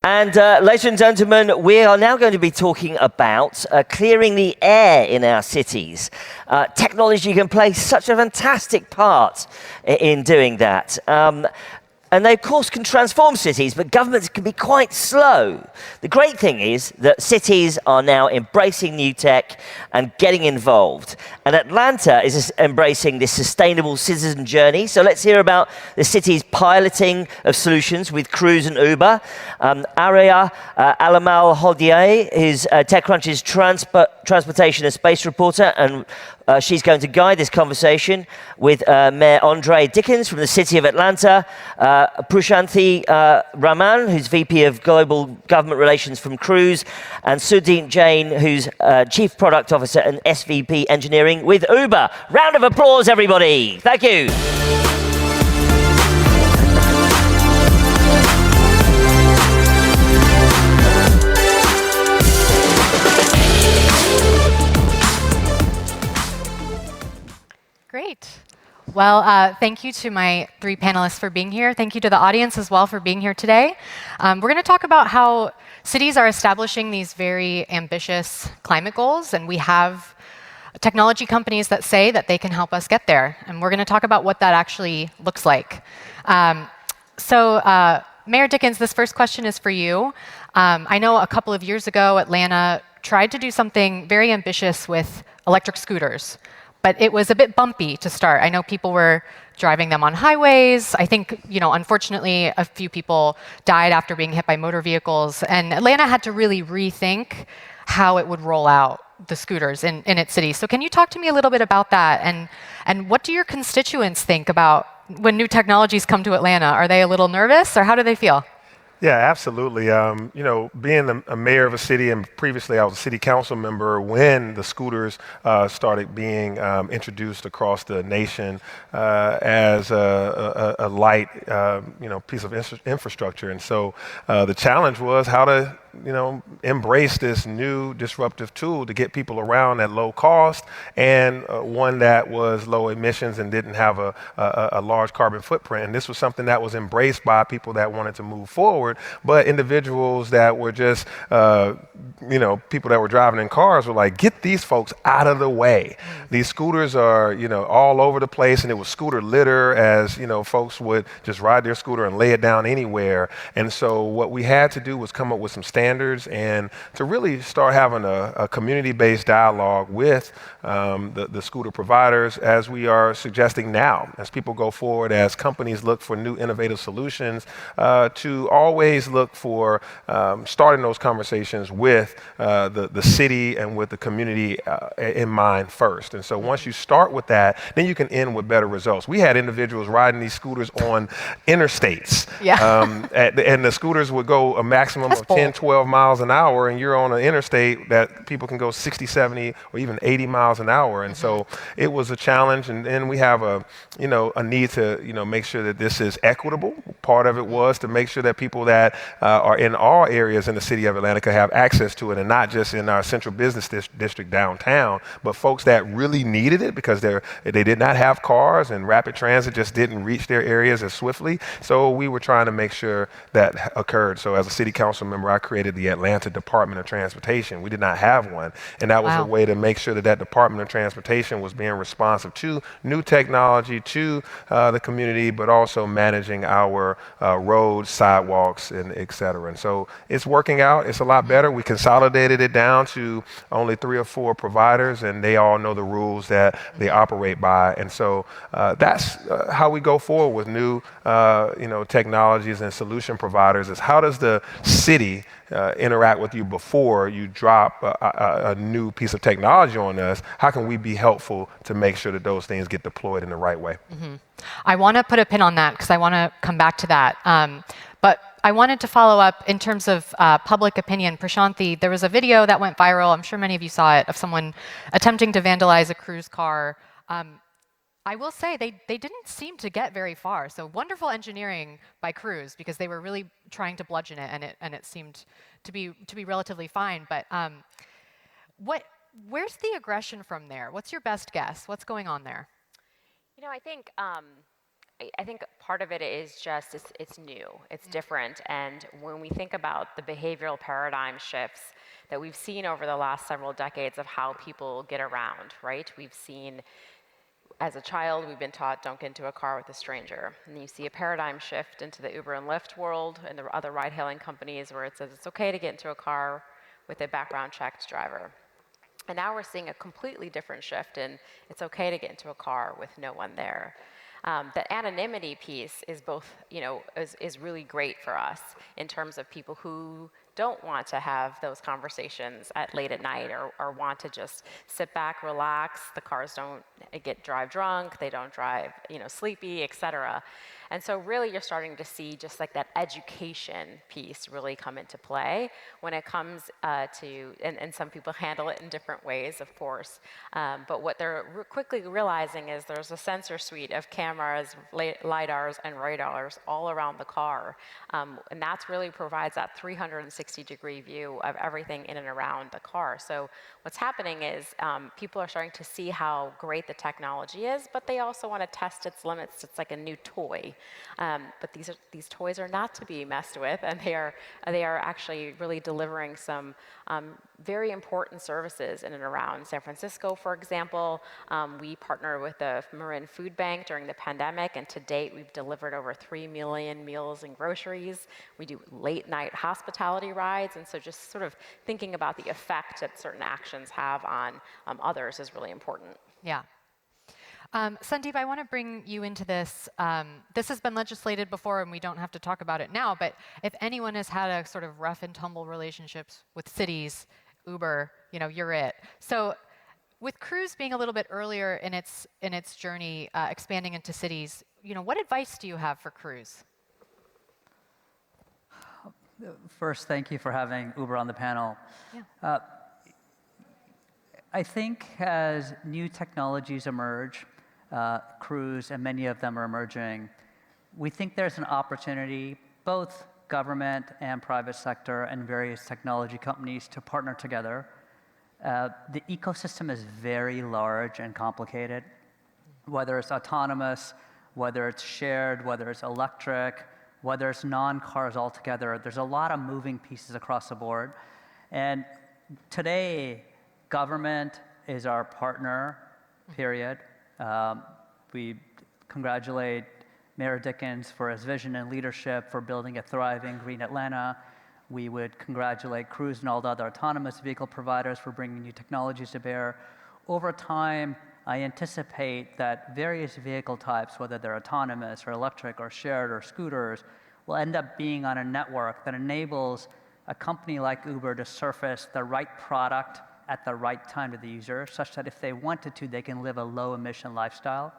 And ladies and gentlemen, we are now going to be talking about clearing the air in our cities. Technology can play such a fantastic part in doing that. And they, of course, can transform cities, but governments can be quite slow. The great thing is that cities are now embracing new tech and getting involved. And Atlanta is embracing this sustainable citizen journey. So let's hear about the city's piloting of solutions with Cruise and Uber. Aria Alamalhodaei is TechCrunch's transportation and space reporter, and she's going to guide this conversation with Mayor Dickens from the City of Atlanta, Prashanthi Raman, who's VP of Global Government Relations from Cruise, and Sundeep Jain, who's Chief Product Officer and SVP Engineering with Uber. Round of applause, everybody. Thank you. Great. Well, thank you to my three panelists for being here. Thank you to the audience as well for being here today. We're going to talk about how cities are establishing these very ambitious climate goals, and we have technology companies that say that they can help us get there. And we're going to talk about what that actually looks like. Mayor Dickens, this first question is for you. I know a couple of years ago, Atlanta tried to do something very ambitious with electric scooters. But it was a bit bumpy to start. I know people were driving them on highways. I think, unfortunately, a few people died after being hit by motor vehicles. And Atlanta had to really rethink how it would roll out the scooters in its city. So can you talk to me a little bit about that? And what do your constituents think about when new technologies come to Atlanta? Are they a little nervous, or how do they feel? Yeah, absolutely. Being a mayor of a city, and previously I was a city council member when the scooters started being introduced across the nation as a light, piece of infrastructure. And so the challenge was how to embrace this new disruptive tool to get people around at low cost, and one that was low emissions and didn't have a large carbon footprint. And this was something that was embraced by people that wanted to move forward, but individuals that were just, people that were driving in cars were like, get these folks out of the way. These scooters are, all over the place, and it was scooter litter, as, folks would just ride their scooter and lay it down anywhere. And so what we had to do was come up with some standards and to really start having a community-based dialogue with the scooter providers, as we are suggesting now, as people go forward, as companies look for new innovative solutions, to always look for starting those conversations with the city and with the community in mind first. And so once you start with that, then you can end with better results. We had individuals riding these scooters on interstates. Yeah. And the scooters would go a maximum of 10, 12 miles an hour, and you're on an interstate that people can go 60, 70, or even 80 miles an hour. And so it was a challenge, and then we have a need to make sure that this is equitable. Part of it was to make sure that people that are in all areas in the city of Atlanta could have access to it, and not just in our central business district downtown, but folks that really needed it because they did not have cars, and rapid transit just didn't reach their areas as swiftly. So we were trying to make sure that occurred. So as a city council member, I created the Atlanta Department of Transportation. We did not have one, and that was a way to make sure that Department of Transportation was being responsive to new technology, to the community, but also managing our roads, sidewalks, and et cetera. And so it's working out. It's a lot better. We consolidated it down to only 3 or 4 providers, and they all know the rules that they operate by. And so that's how we go forward with new technologies and solution providers, is how does the city interact with you before you drop a new piece of technology on us? How can we be helpful to make sure that those things get deployed in the right way? Mm-hmm. I want to put a pin on that because I want to come back to that. But I wanted to follow up in terms of public opinion. Prashanthi, there was a video that went viral, I'm sure many of you saw it, of someone attempting to vandalize a Cruise car. I will say they didn't seem to get very far. So wonderful engineering by Cruise, because they were really trying to bludgeon it, and it seemed to be relatively fine. But where's the aggression from there? What's your best guess? What's going on there? I think I think part of it is just it's new, it's different, and when we think about the behavioral paradigm shifts that we've seen over the last several decades of how people get around, right? We've seen, as a child, we've been taught don't get into a car with a stranger, and you see a paradigm shift into the Uber and Lyft world and the other ride-hailing companies where it says it's okay to get into a car with a background-checked driver. And now we're seeing a completely different shift in it's okay to get into a car with no one there. The anonymity piece is both, is really great for us in terms of people who don't want to have those conversations late at night or want to just sit back, relax. The cars don't drive drunk, they don't drive, sleepy, etc. And so really you're starting to see just like that education piece really come into play when it comes to, and some people handle it in different ways, of course, but what they're quickly realizing is there's a sensor suite of cameras, LiDARs, and radars all around the car. And that's really provides that 360-degree view of everything in and around the car. So what's happening is people are starting to see how great the technology is, but they also want to test its limits. It's like a new toy. But these toys are not to be messed with, and they are actually really delivering some very important services in and around San Francisco, for example. We partner with the Marin Food Bank during the pandemic, and to date we've delivered over 3 million meals and groceries. We do late night hospitality rides, and so just sort of thinking about the effect that certain actions have on others is really important. Yeah. Sundeep, I want to bring you into this. This has been legislated before, and we don't have to talk about it now, but if anyone has had a sort of rough and tumble relationships with cities, Uber, you're it. So with Cruise being a little bit earlier in its journey, expanding into cities, what advice do you have for Cruise? First, thank you for having Uber on the panel. Yeah. I think as new technologies emerge, Cruise and many of them are emerging, we think there's an opportunity, both government and private sector and various technology companies to partner together. The ecosystem is very large and complicated, whether it's autonomous, whether it's shared, whether it's electric, whether it's non-cars altogether. There's a lot of moving pieces across the board. And today, government is our partner, period. We congratulate Mayor Dickens for his vision and leadership for building a thriving green Atlanta. We would congratulate Cruise and all the other autonomous vehicle providers for bringing new technologies to bear. Over time, I anticipate that various vehicle types, whether they're autonomous or electric or shared or scooters, will end up being on a network that enables a company like Uber to surface the right product at the right time to the user, such that if they wanted to, they can live a low-emission lifestyle.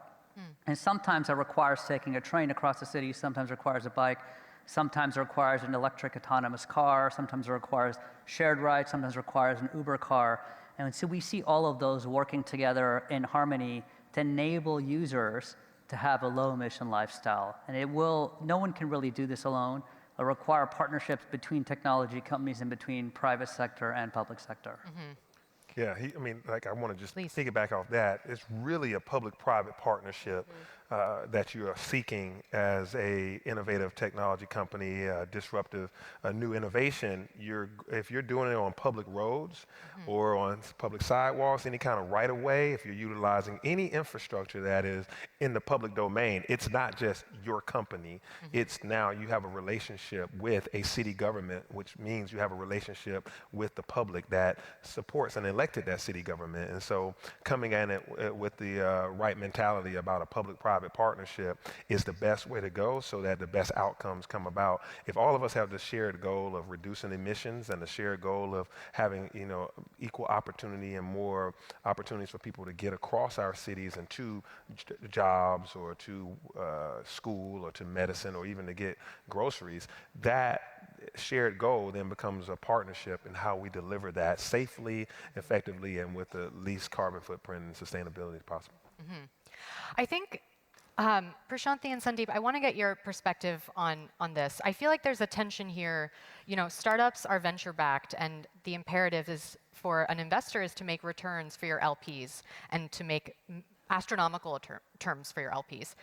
And sometimes it requires taking a train across the city, sometimes it requires a bike, sometimes it requires an electric autonomous car, sometimes it requires shared rides, sometimes it requires an Uber car. And so we see all of those working together in harmony to enable users to have a low-emission lifestyle. And no one can really do this alone. It'll require partnerships between technology companies and between private sector and public sector. Mm-hmm. Yeah, I want to just piggyback off that. It's really a public-private partnership that you are seeking as a innovative technology company, disruptive, new innovation. If you're doing it on public roads or on public sidewalks, any kind of right-of-way, if you're utilizing any infrastructure that is in the public domain, it's not just your company. It's now you have a relationship with a city government, which means you have a relationship with the public that supports and elected that city government. And so coming at it with the right mentality about a public-private partnership is the best way to go so that the best outcomes come about. If all of us have the shared goal of reducing emissions and the shared goal of having equal opportunity and more opportunities for people to get across our cities and to jobs or to school or to medicine or even to get groceries, that shared goal then becomes a partnership in how we deliver that safely, effectively, and with the least carbon footprint and sustainability as possible. I think, Prashanthi and Sundeep, I want to get your perspective on this. I feel like there's a tension here. Startups are venture-backed, and the imperative is for an investor is to make returns for your LPs and to make astronomical terms for your LPs.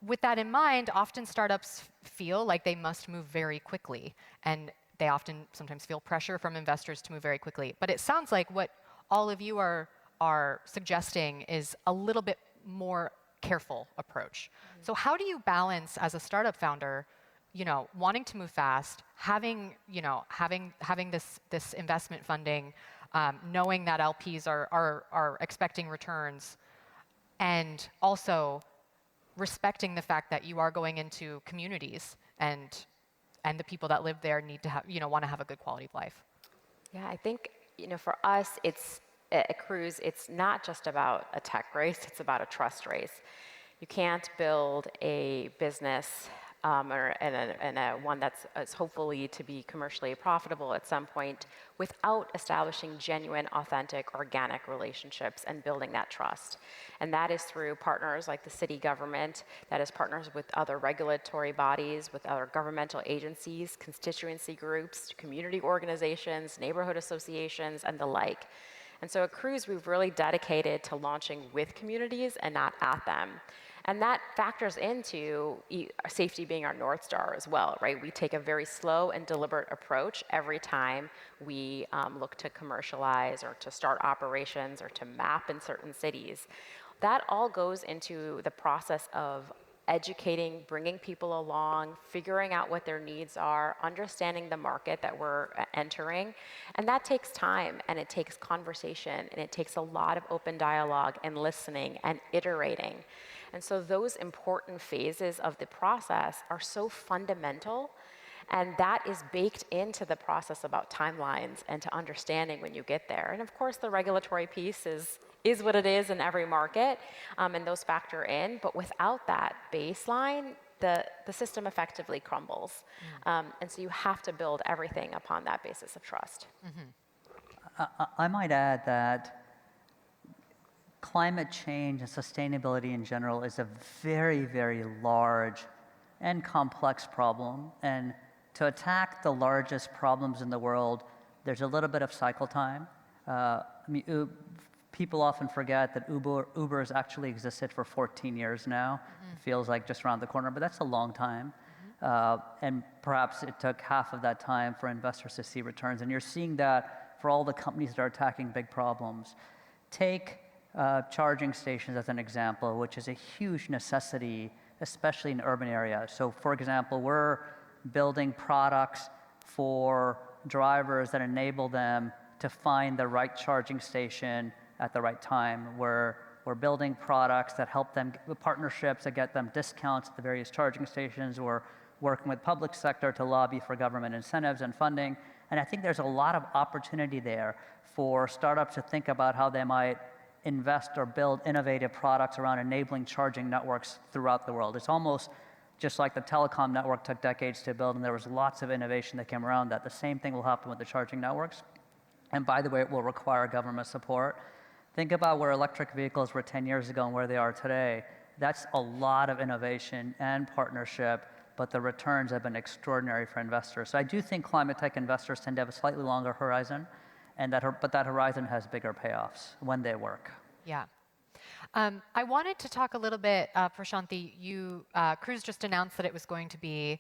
with that in mind, often startups feel like they must move very quickly, and they often sometimes feel pressure from investors to move very quickly. But it sounds like what all of you are suggesting is a little bit more careful approach. So how do you balance as a startup founder, wanting to move fast, having this investment funding, knowing that LPs are expecting returns, and also respecting the fact that you are going into communities and the people that live there need to have, want to have a good quality of life? Yeah, I think, for us, it's at Cruise, it's not just about a tech race, it's about a trust race. You can't build a business and one that's hopefully to be commercially profitable at some point without establishing genuine, authentic, organic relationships and building that trust. And that is through partners like the city government, that is partners with other regulatory bodies, with other governmental agencies, constituency groups, community organizations, neighborhood associations, and the like. And so at Cruise, we've really dedicated to launching with communities and not at them. And that factors into safety being our North Star as well, right? We take a very slow and deliberate approach every time we look to commercialize or to start operations or to map in certain cities. That all goes into the process of educating, bringing people along, figuring out what their needs are, understanding the market that we're entering. And that takes time, and it takes conversation, and it takes a lot of open dialogue and listening and iterating. And so those important phases of the process are so fundamental, and that is baked into the process about timelines and to understanding when you get there. And of course, the regulatory piece is what it is in every market, and those factor in. But without that baseline, the system effectively crumbles. And so you have to build everything upon that basis of trust. I might add that climate change and sustainability in general is a very, very large and complex problem. And to attack the largest problems in the world, there's a little bit of cycle time. People often forget that Uber has actually existed for 14 years now. It feels like just around the corner, but that's a long time. And perhaps it took half of that time for investors to see returns. And you're seeing that for all the companies that are attacking big problems. Take charging stations as an example, which is a huge necessity, especially in urban areas. So for example, we're building products for drivers that enable them to find the right charging station at the right time. We're building products that help them with partnerships that get them discounts at the various charging stations. We're working with public sector to lobby for government incentives and funding. And I think there's a lot of opportunity there for startups to think about how they might invest or build innovative products around enabling charging networks throughout the world. It's almost just like the telecom network took decades to build, and there was lots of innovation that came around that. The same thing will happen with the charging networks. And by the way, it will require government support. Think about where electric vehicles were 10 years ago and where they are today. That's a lot of innovation and partnership, but the returns have been extraordinary for investors. So I do think climate tech investors tend to have a slightly longer horizon, but that horizon has bigger payoffs when they work. Yeah. I wanted to talk a little bit, Prashanthi, Cruise just announced that it was going to be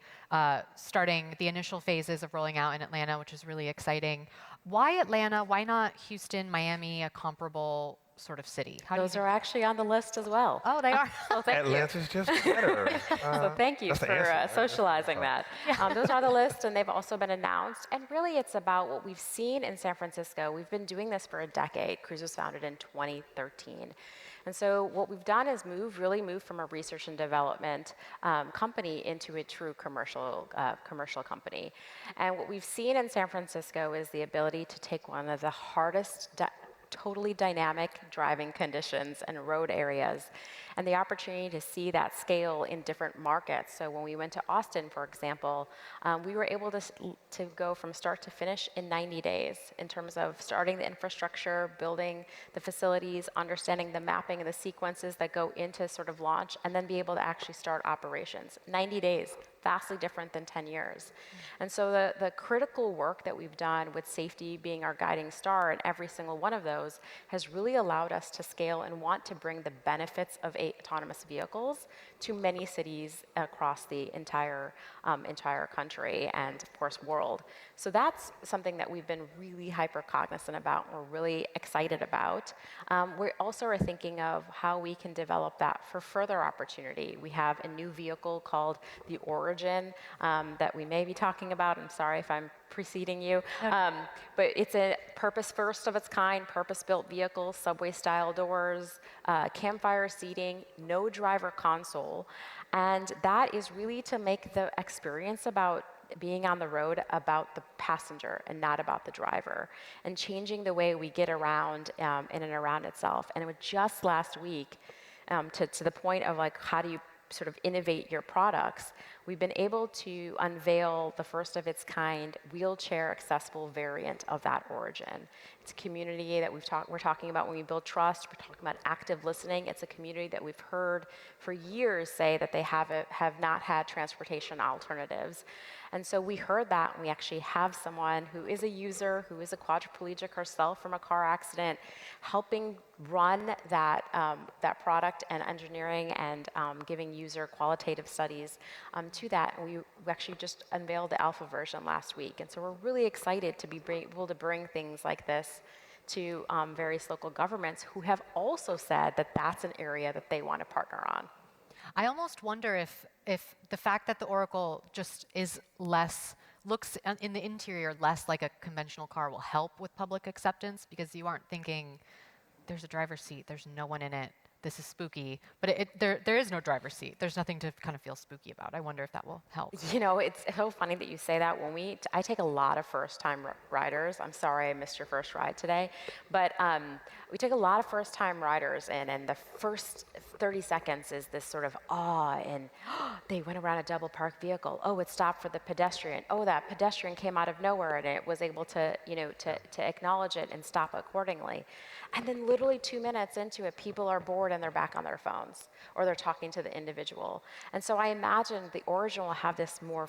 starting the initial phases of rolling out in Atlanta, which is really exciting. Why Atlanta? Why not Houston, Miami, a comparable sort of city? Those are actually on the list as well. Oh, they are? Well, thank Atlanta's just better. So thank you for socializing that. Those are on the list, and they've also been announced. And really, it's about what we've seen in San Francisco. We've been doing this for a decade. Cruise was founded in 2013. And so what we've done is really move from a research and development company into a true commercial company. And what we've seen in San Francisco is the ability to take one of the hardest totally dynamic driving conditions and road areas, and the opportunity to see that scale in different markets. So when we went to Austin, for example, we were able to go from start to finish in 90 days in terms of starting the infrastructure, building the facilities, understanding the mapping and the sequences that go into sort of launch, and then be able to actually start operations. 90 days, vastly different than 10 years. And so the critical work that we've done with safety being our guiding star in every single one of those has really allowed us to scale and want to bring the benefits of autonomous vehicles to many cities across the entire country and, of course, world. So that's something that we've been really hyper cognizant about. We're really excited about. We also are thinking of how we can develop that for further opportunity. We have a new vehicle called the Origin that we may be talking about. I'm sorry if I'm preceding you. But it's a purpose first of its kind, purpose-built vehicle, subway-style doors, campfire seating, no driver console. And that is really to make the experience about being on the road about the passenger and not about the driver, and changing the way we get around in and around itself. And it was just last week, to the point of like, how do you sort of innovate your products, we've been able to unveil the first of its kind wheelchair accessible variant of that Origin. It's a community that we're talking about when we build trust. We're talking about active listening. It's a community that we've heard for years say that they have not had transportation alternatives. And so we heard that, and we actually have someone who is a user, who is a quadriplegic herself from a car accident, helping run that product and engineering and giving user qualitative studies to that. And we actually just unveiled the alpha version last week. And so we're really excited to be able to bring things like this to various local governments who have also said that that's an area that they want to partner on. I almost wonder if the fact that the Oracle just looks in the interior less like a conventional car will help with public acceptance, because you aren't thinking, there's a driver's seat, there's no one in it, this is spooky. But there is no driver's seat. There's nothing to kind of feel spooky about. I wonder if that will help. You know, it's so funny that you say that. I take a lot of first-time riders. I'm sorry I missed your first ride today. But we take a lot of first-time riders in, and the first 30 seconds is this sort of awe, and they went around a double-parked vehicle. Oh, it stopped for the pedestrian. Oh, that pedestrian came out of nowhere, and it was able to, to acknowledge it and stop accordingly. And then literally 2 minutes into it, people are bored and they're back on their phones, or they're talking to the individual. And so I imagine the Origin will have this more,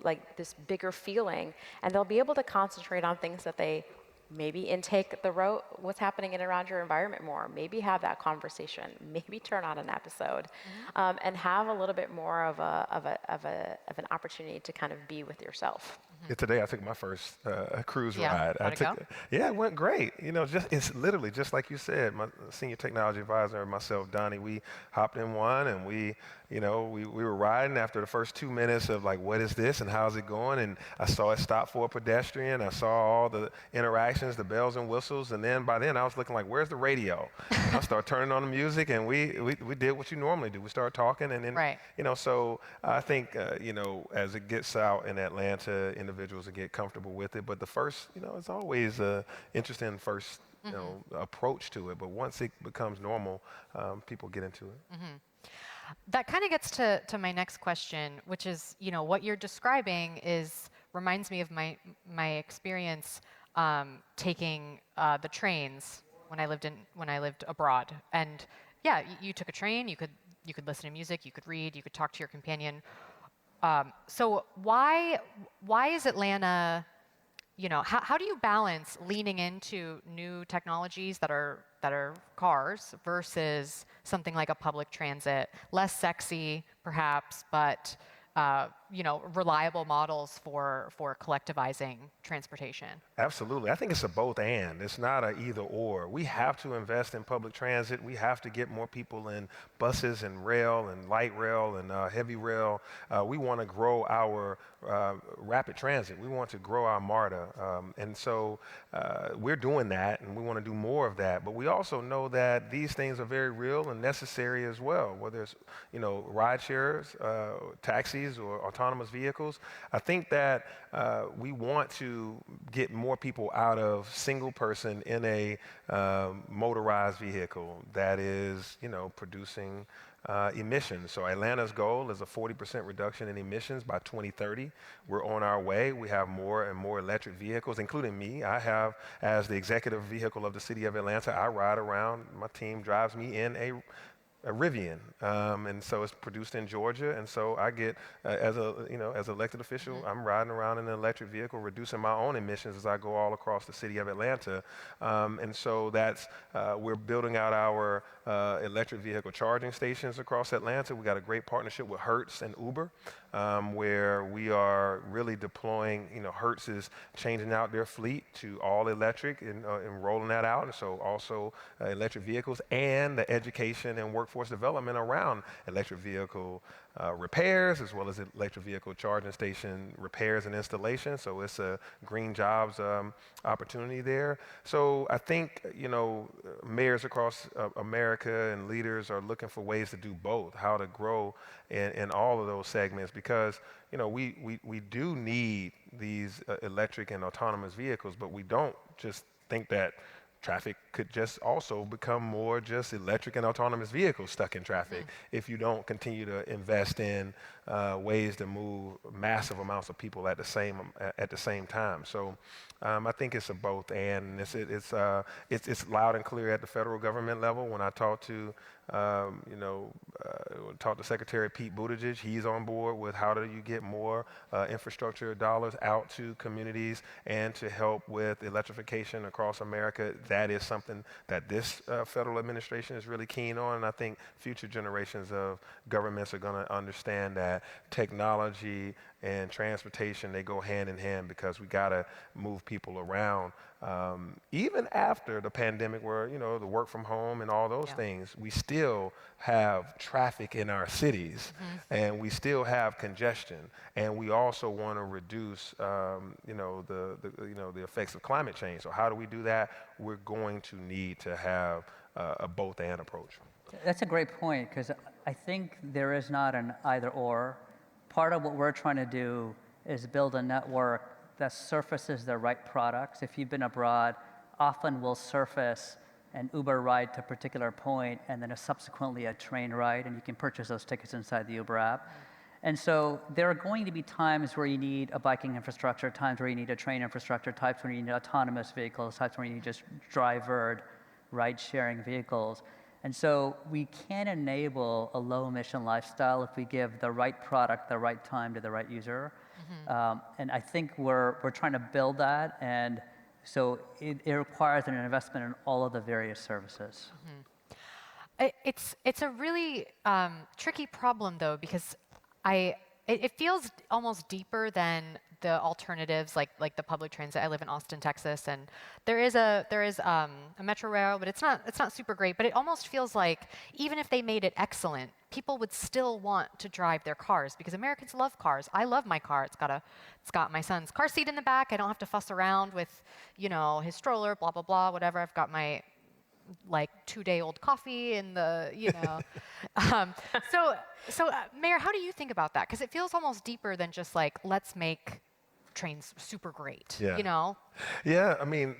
like this bigger feeling, and they'll be able to concentrate on things that they maybe intake the road, what's happening in and around your environment more, maybe have that conversation, maybe turn on an episode, and have a little bit more of an opportunity to kind of be with yourself. Yeah, today I took my first cruise Yeah, ride. how'd it go? Yeah, it went great. It's literally just like you said. My senior technology advisor and myself, Donnie, we hopped in one, and we were riding after the first 2 minutes of like, what is this and how's it going? And I saw it stop for a pedestrian. I saw all the interactions, the bells and whistles, and then by then I was looking like, where's the radio? And I started turning on the music, and we did what you normally do. We started talking, and then Right. So I think as it gets out in Atlanta, individuals will get comfortable with it. But the first, it's always an interesting first approach to it. But once it becomes normal, people get into it. That kind of gets to my next question, which is, what you're describing reminds me of my experience taking the trains when I lived abroad. And yeah, you took a train, you could listen to music, you could read, you could talk to your companion. So why is Atlanta, how do you balance leaning into new technologies that are cars versus something like a public transit, less sexy perhaps, but reliable models for collectivizing transportation? Absolutely. I think it's a both and. It's not a either or. We have to invest in public transit. We have to get more people in buses and rail and light rail and heavy rail. We want to grow our rapid transit. We want to grow our MARTA. And so we're doing that, and we want to do more of that. But we also know that these things are very real and necessary as well, whether it's ride shares, taxis, or autonomous vehicles. I think that we want to get more people out of single person in a motorized vehicle that is, producing emissions. So Atlanta's goal is a 40% reduction in emissions by 2030. We're on our way. We have more and more electric vehicles, including me. I have, as the executive vehicle of the city of Atlanta, I ride around. My team drives me in a a Rivian, and so it's produced in Georgia, and so I get, as a as an elected official, I'm riding around in an electric vehicle, reducing my own emissions as I go all across the city of Atlanta, and so that's we're building out our electric vehicle charging stations across Atlanta. We got a great partnership with Hertz and Uber, where we are really deploying. Hertz is changing out their fleet to all electric and rolling that out, and so also electric vehicles and the education and workforce development around electric vehicle repairs, as well as electric vehicle charging station repairs and installation. So it's a green jobs opportunity there. So I think, mayors across America and leaders are looking for ways to do both, how to grow in all of those segments, because we do need these electric and autonomous vehicles, but we don't just think that traffic could just also become more just electric and autonomous vehicles stuck in traffic if you don't continue to invest in ways to move massive amounts of people at the same time. So I think it's a both and. It's loud and clear at the federal government level. When I talk to Secretary Pete Buttigieg, he's on board with how do you get more infrastructure dollars out to communities and to help with electrification across America. That is something that this federal administration is really keen on, and I think future generations of governments are going to understand that technology and transportation, they go hand in hand, because we got to move people around. Even after the pandemic, where the work from home and all those things, we still have traffic in our cities, and we still have congestion, and we also want to reduce the effects of climate change. So how do we do that? We're going to need to have a both and approach. That's a great point, because I think there is not an either or. Part of what we're trying to do is build a network that surfaces the right products. If you've been abroad, often we'll surface an Uber ride to a particular point and then subsequently a train ride, and you can purchase those tickets inside the Uber app. And so there are going to be times where you need a biking infrastructure, times where you need a train infrastructure, times where you need autonomous vehicles, times where you need just drivered ride-sharing vehicles. And so we can enable a low-emission lifestyle if we give the right product, the right time to the right user. And I think we're trying to build that, and so it requires an investment in all of the various services. It's a really tricky problem, though, because it feels almost deeper than the alternatives, like the public transit. I live in Austin, Texas, and there is a metro rail, but it's not super great. But it almost feels like even if they made it excellent, people would still want to drive their cars, because Americans love cars. I love my car. It's got my son's car seat in the back. I don't have to fuss around with his stroller, blah blah blah, whatever. I've got my 2-day-old coffee in the So Mayor, how do you think about that? Because it feels almost deeper than just let's make trains super great. Yeah, I mean,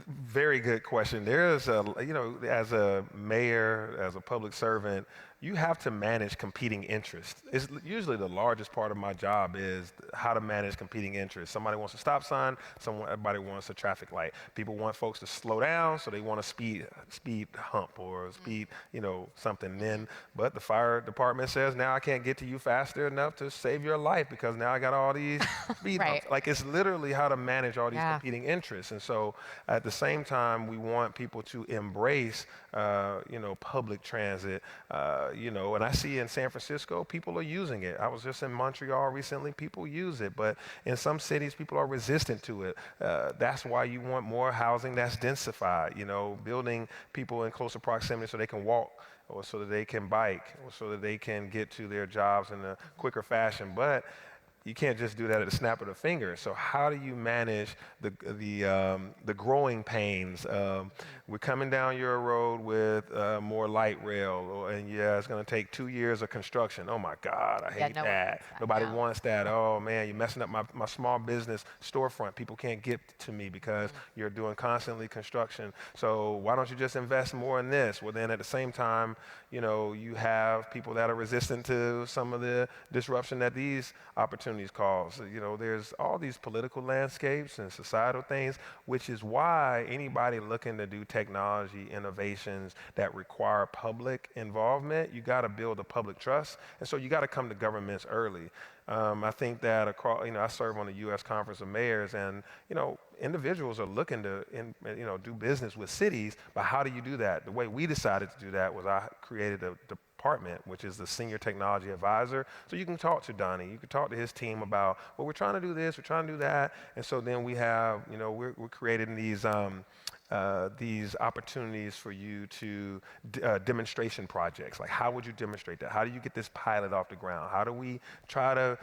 very good question. There's as a mayor, as a public servant, you have to manage competing interests. It's usually the largest part of my job is how to manage competing interests. Somebody wants a stop sign, everybody wants a traffic light. People want folks to slow down, so they want a speed hump or speed, something. But the fire department says, now I can't get to you faster enough to save your life because now I got all these speed humps. It's literally how to manage all these competing interests. And so at the same time, we want people to embrace, public transit, and I see in San Francisco, people are using it. I was just in Montreal recently, people use it, but in some cities, people are resistant to it. That's why you want more housing that's densified, building people in closer proximity so they can walk, or so that they can bike, or so that they can get to their jobs in a quicker fashion. But you can't just do that at the snap of the finger. So how do you manage the growing pains? We're coming down your road with more light rail, and it's going to take 2 years of construction. Oh my God, I hate that. Nobody wants that. Oh man, you're messing up my small business storefront. People can't get to me because you're doing constantly construction. So why don't you just invest more in this? Well, then at the same time, you have people that are resistant to some of the disruption that these opportunities opportunities cost. You know, there's all these political landscapes and societal things, which is why anybody looking to do technology innovations that require public involvement, you got to build a public trust. And so you got to come to governments early. I think that across, I serve on the U.S. Conference of Mayors, and individuals are looking to, do business with cities. But how do you do that? The way we decided to do that was I created a department, which is the Senior Technology Advisor. So you can talk to Donnie, you can talk to his team about, well, we're trying to do this, we're trying to do that, and so then we have, we're creating these opportunities for you to demonstration projects. Like, how would you demonstrate that? How do you get this pilot off the ground? How do we try to,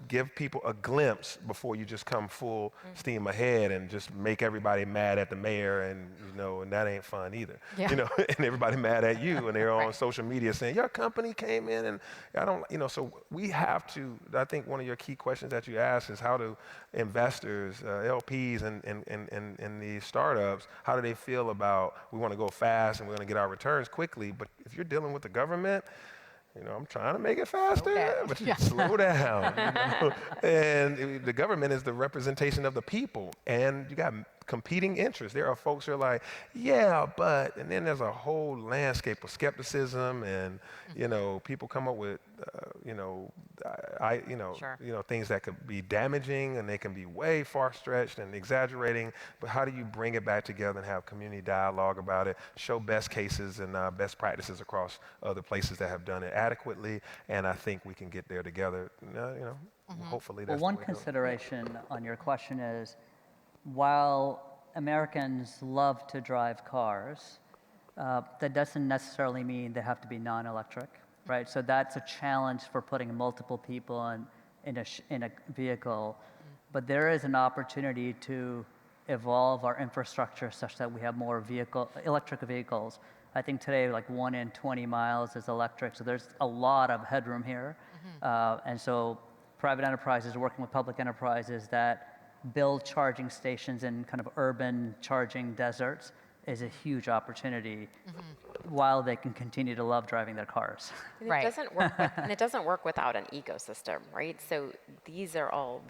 give people a glimpse before you just come full steam ahead and just make everybody mad at the mayor, and and that ain't fun either. Yeah. And everybody mad at you, and they're on social media saying your company came in and I don't, so we have to. I think one of your key questions that you asked is how do investors, LPs, and these startups, how do they feel about, we want to go fast and we're going to get our returns quickly, but if you're dealing with the government, I'm trying to make it faster, but you slow down. And the government is the representation of the people, and you got competing interests. There are folks who are like, yeah, but, and then there's a whole landscape of skepticism, and people come up with, things that could be damaging, and they can be way far stretched and exaggerating. But how do you bring it back together and have community dialogue about it? Show best cases and best practices across other places that have done it adequately, and I think we can get there together. Hopefully. That's one consideration on your question is, while Americans love to drive cars, that doesn't necessarily mean they have to be non-electric, right? So that's a challenge for putting multiple people in a vehicle. But there is an opportunity to evolve our infrastructure such that we have more electric vehicles. I think today, like 1 in 20 miles is electric, so there's a lot of headroom here. And so private enterprises working with public enterprises that build charging stations in kind of urban charging deserts is a huge opportunity while they can continue to love driving their cars. And it doesn't work without an ecosystem, right? So these are all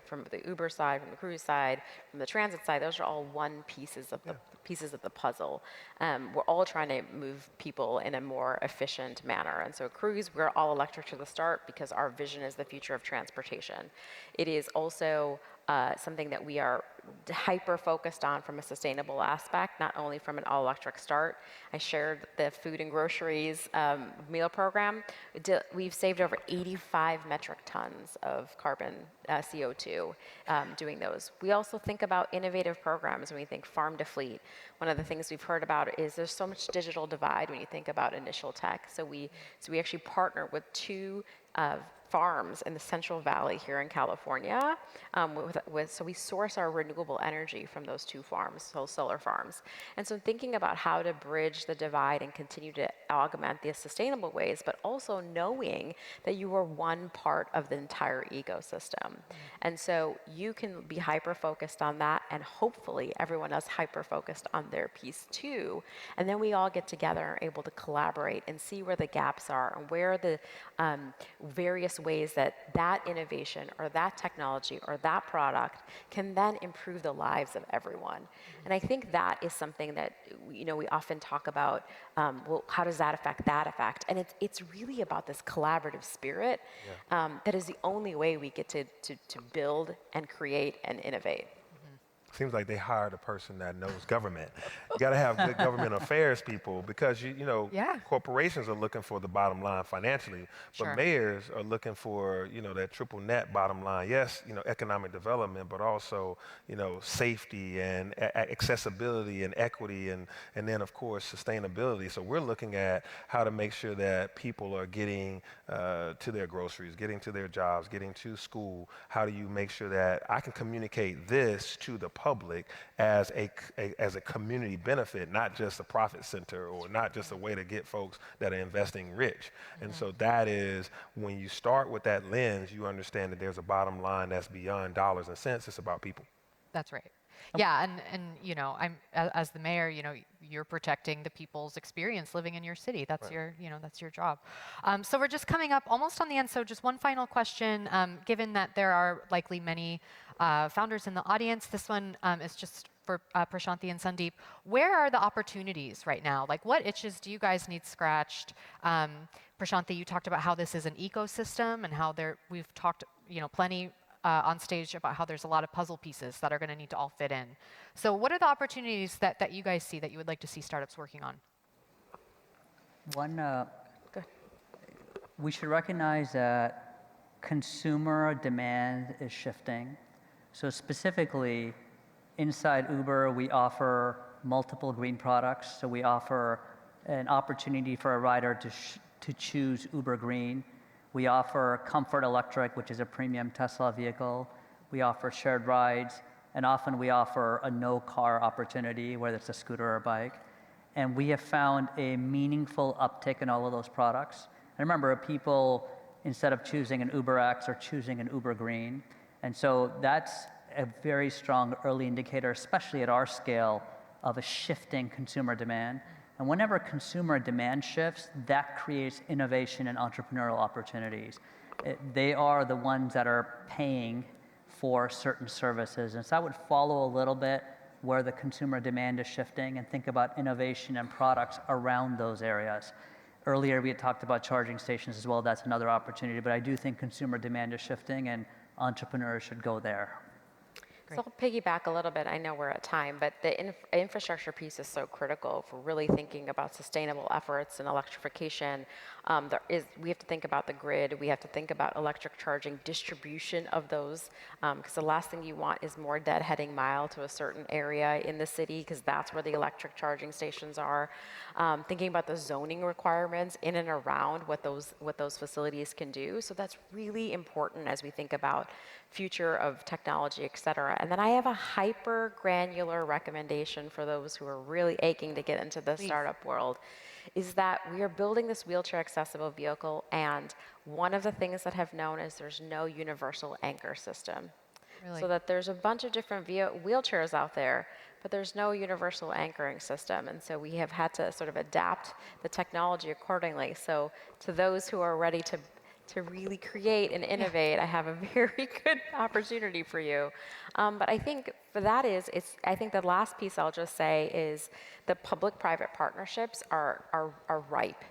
from the Uber side, from the Cruise side, from the transit side, those are all pieces of the puzzle. We're all trying to move people in a more efficient manner. And so Cruise, we're all electric to the start because our vision is the future of transportation. It is also something that we are hyper-focused on from a sustainable aspect, not only from an all-electric start. I shared the food and groceries meal program. We've saved over 85 metric tons of carbon, CO2, doing those. We also think about innovative programs when we think farm to fleet. One of the things we've heard about is there's so much digital divide when you think about initial tech. So we actually partner with two farms in the Central Valley here in California. So we source our renewable energy from those two farms, so solar farms. And so thinking about how to bridge the divide and continue to augment the sustainable ways, but also knowing that you are one part of the entire ecosystem. And so you can be hyper-focused on that, and hopefully everyone else hyper-focused on their piece too. And then we all get together and are able to collaborate and see where the gaps are and where the various ways that innovation or that technology or that product can then improve the lives of everyone. And I think that is something that we often talk about, well, how does that affect that effect? And it's really about this collaborative spirit that is the only way we get to build and create and innovate. Seems like they hired a person that knows government. You got to have good government affairs people, because corporations are looking for the bottom line financially, but mayors are looking for that triple net bottom line. Yes, economic development, but also safety and accessibility and equity, and then of course sustainability. So we're looking at how to make sure that people are getting to their groceries, getting to their jobs, getting to school. How do you make sure that I can communicate this to the public as a community benefit, not just a profit center or not just a way to get folks that are investing rich. And so that is, when you start with that lens, you understand that there's a bottom line that's beyond dollars and cents. It's about people. That's right. Yeah, and you know, as the mayor, you know, you're protecting the people's experience living in your city. That's your, you know, that's your job. So we're just coming up almost on the end. So just one final question. Given that there are likely many founders in the audience, this one is just for Prashanthi and Sundeep. Where are the opportunities right now? Like, what itches do you guys need scratched? Prashanthi, you talked about how this is an ecosystem and how we've talked, you know, plenty on stage about how there's a lot of puzzle pieces that are going to need to all fit in. So what are the opportunities that you guys see that you would like to see startups working on? One, Good. we should recognize that consumer demand is shifting. So specifically, inside Uber, we offer multiple green products. So we offer an opportunity for a rider to choose Uber Green. We offer Comfort Electric, which is a premium Tesla vehicle. We offer shared rides, and often we offer a no-car opportunity, whether it's a scooter or a bike. And we have found a meaningful uptick in all of those products. And remember, people, instead of choosing an UberX, are choosing an Uber Green. And so that's a very strong early indicator, especially at our scale, of a shifting consumer demand. And whenever consumer demand shifts, that creates innovation and entrepreneurial opportunities. They are the ones that are paying for certain services. And so I would follow a little bit where the consumer demand is shifting and think about innovation and products around those areas. Earlier, we had talked about charging stations as well. That's another opportunity. But I do think consumer demand is shifting, and entrepreneurs should go there. So I'll piggyback a little bit. I know we're at time, but the infrastructure piece is so critical for really thinking about sustainable efforts and electrification. We have to think about the grid. We have to think about electric charging, distribution of those, because the last thing you want is more deadheading mile to a certain area in the city, because that's where the electric charging stations are. Thinking about the zoning requirements in and around what those facilities can do. So that's really important as we think about future of technology, et cetera. And then I have a hyper granular recommendation for those who are really aching to get into the startup world, is that we are building this wheelchair accessible vehicle, and one of the things that I've known is there's no universal anchor system. Really? So that there's a bunch of different wheelchairs out there, but there's no universal anchoring system. And so we have had to sort of adapt the technology accordingly. So to those who are ready to really create and innovate, I have a very good opportunity for you. But I think for that I think the last piece I'll just say is the public-private partnerships are ripe.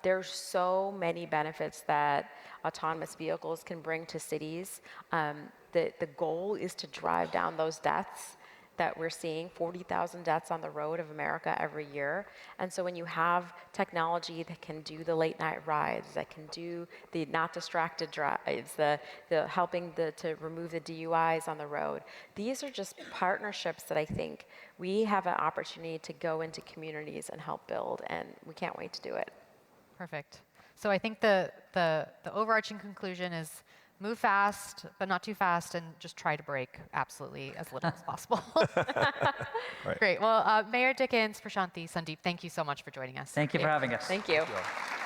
There's so many benefits that autonomous vehicles can bring to cities. The goal is to drive down those deaths that we're seeing, 40,000 deaths on the road of America every year. And so when you have technology that can do the late night rides, that can do the not distracted drives, the helping to remove the DUIs on the road, these are just partnerships that I think we have an opportunity to go into communities and help build, and we can't wait to do it. Perfect. So I think the overarching conclusion is move fast, but not too fast, and just try to break absolutely as little as possible. Right. Great. Well, Mayor Dickens, Prashanthi, Sundeep, thank you so much for joining us. Thank you for having us. Thank you. Thank you.